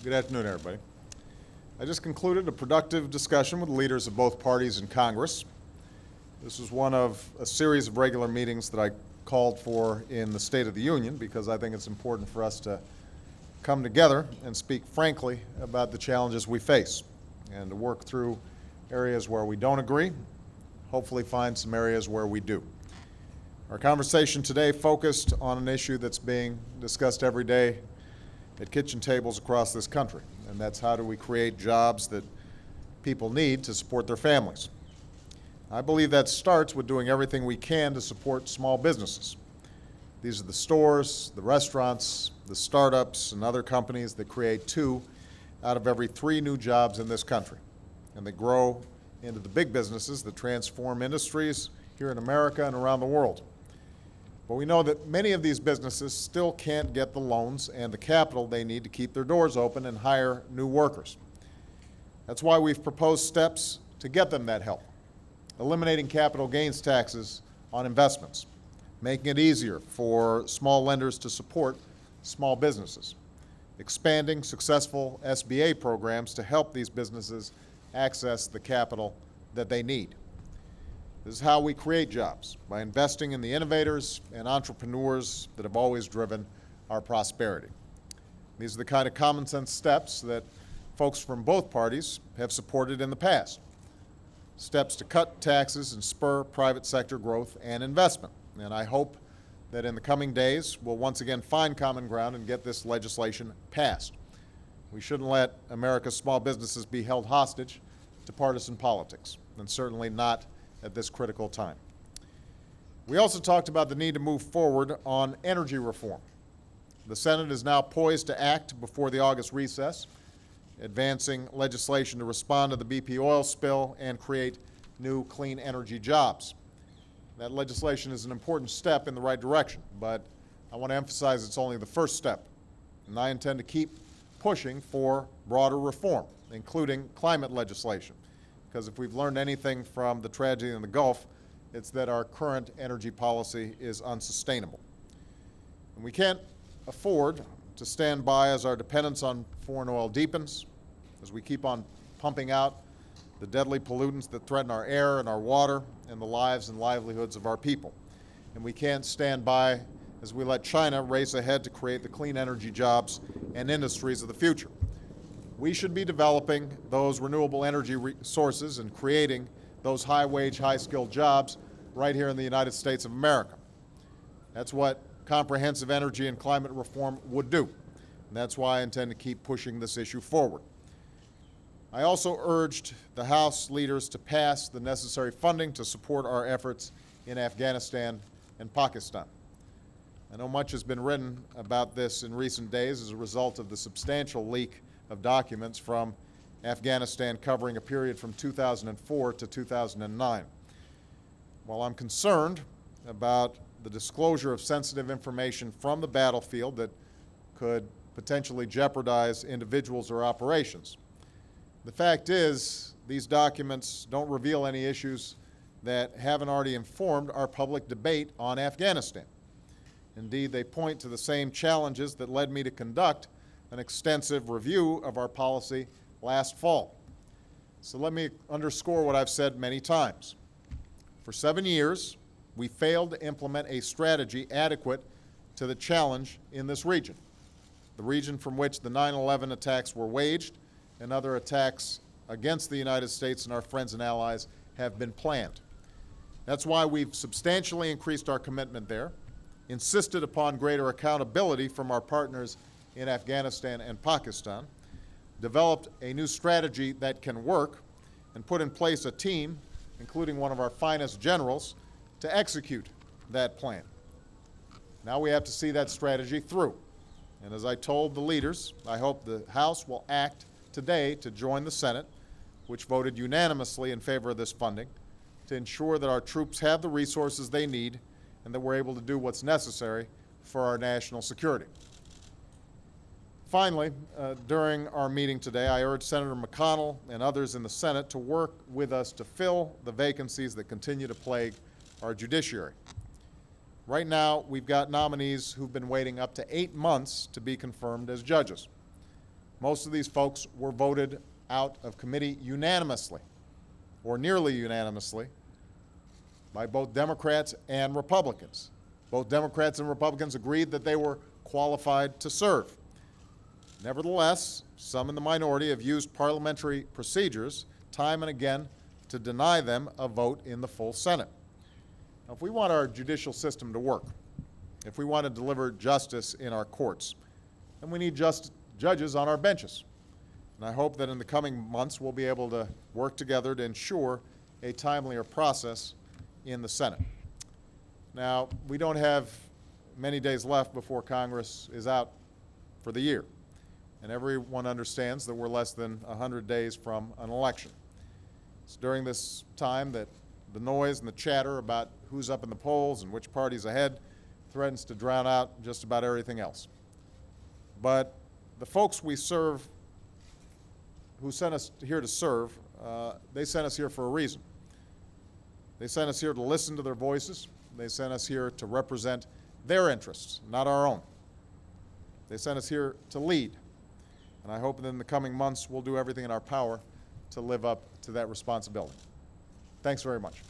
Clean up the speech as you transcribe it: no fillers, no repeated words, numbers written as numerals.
Good afternoon, everybody. I just concluded a productive discussion with leaders of both parties in Congress. This was one of a series of regular meetings that I called for in the State of the Union because I think it's important for us to come together and speak frankly about the challenges we face and to work through areas where we don't agree, hopefully find some areas where we do. Our conversation today focused on an issue that's being discussed every day at kitchen tables across this country, and that's how do we create jobs that people need to support their families. I believe that starts with doing everything we can to support small businesses. These are the stores, the restaurants, the startups, and other companies that create 2 out of every 3 new jobs in this country, and they grow into the big businesses that transform industries here in America and around the world. But we know that many of these businesses still can't get the loans and the capital they need to keep their doors open and hire new workers. That's why we've proposed steps to get them that help. Eliminating capital gains taxes on investments, making it easier for small lenders to support small businesses, expanding successful SBA programs to help these businesses access the capital that they need. This is how we create jobs, by investing in the innovators and entrepreneurs that have always driven our prosperity. These are the kind of common sense steps that folks from both parties have supported in the past. Steps to cut taxes and spur private sector growth and investment. And I hope that in the coming days we'll once again find common ground and get this legislation passed. We shouldn't let America's small businesses be held hostage to partisan politics, and certainly not at this critical time. We also talked about the need to move forward on energy reform. The Senate is now poised to act before the August recess, advancing legislation to respond to the BP oil spill and create new clean energy jobs. That legislation is an important step in the right direction, but I want to emphasize it's only the first step, and I intend to keep pushing for broader reform, including climate legislation. Because if we've learned anything from the tragedy in the Gulf, it's that our current energy policy is unsustainable. And we can't afford to stand by as our dependence on foreign oil deepens, as we keep on pumping out the deadly pollutants that threaten our air and our water and the lives and livelihoods of our people. And we can't stand by as we let China race ahead to create the clean energy jobs and industries of the future. We should be developing those renewable energy sources and creating those high-wage, high-skilled jobs right here in the United States of America. That's what comprehensive energy and climate reform would do. And that's why I intend to keep pushing this issue forward. I also urged the House leaders to pass the necessary funding to support our efforts in Afghanistan and Pakistan. I know much has been written about this in recent days as a result of the substantial leak of documents from Afghanistan covering a period from 2004 to 2009. While I'm concerned about the disclosure of sensitive information from the battlefield that could potentially jeopardize individuals or operations, the fact is these documents don't reveal any issues that haven't already informed our public debate on Afghanistan. Indeed, they point to the same challenges that led me to conduct an extensive review of our policy last fall. So let me underscore what I've said many times. For 7 years, we failed to implement a strategy adequate to the challenge in this region, the region from which the 9/11 attacks were waged and other attacks against the United States and our friends and allies have been planned. That's why we've substantially increased our commitment there, insisted upon greater accountability from our partners in Afghanistan and Pakistan, developed a new strategy that can work, and put in place a team, including one of our finest generals, to execute that plan. Now we have to see that strategy through. And as I told the leaders, I hope the House will act today to join the Senate, which voted unanimously in favor of this funding, to ensure that our troops have the resources they need and that we're able to do what's necessary for our national security. Finally, during our meeting today, I urged Senator McConnell and others in the Senate to work with us to fill the vacancies that continue to plague our judiciary. Right now, we've got nominees who've been waiting up to 8 months to be confirmed as judges. Most of these folks were voted out of committee unanimously, or nearly unanimously, by both Democrats and Republicans. Both Democrats and Republicans agreed that they were qualified to serve. Nevertheless, some in the minority have used parliamentary procedures time and again to deny them a vote in the full Senate. Now, if we want our judicial system to work, if we want to deliver justice in our courts, then we need just judges on our benches. And I hope that in the coming months we'll be able to work together to ensure a timelier process in the Senate. Now, we don't have many days left before Congress is out for the year. And everyone understands that we're less than 100 days from an election. It's during this time that the noise and the chatter about who's up in the polls and which party's ahead threatens to drown out just about everything else. But the folks we serve, who sent us here to serve, they sent us here for a reason. They sent us here to listen to their voices. They sent us here to represent their interests, not our own. They sent us here to lead. And I hope that in the coming months we'll do everything in our power to live up to that responsibility. Thanks very much.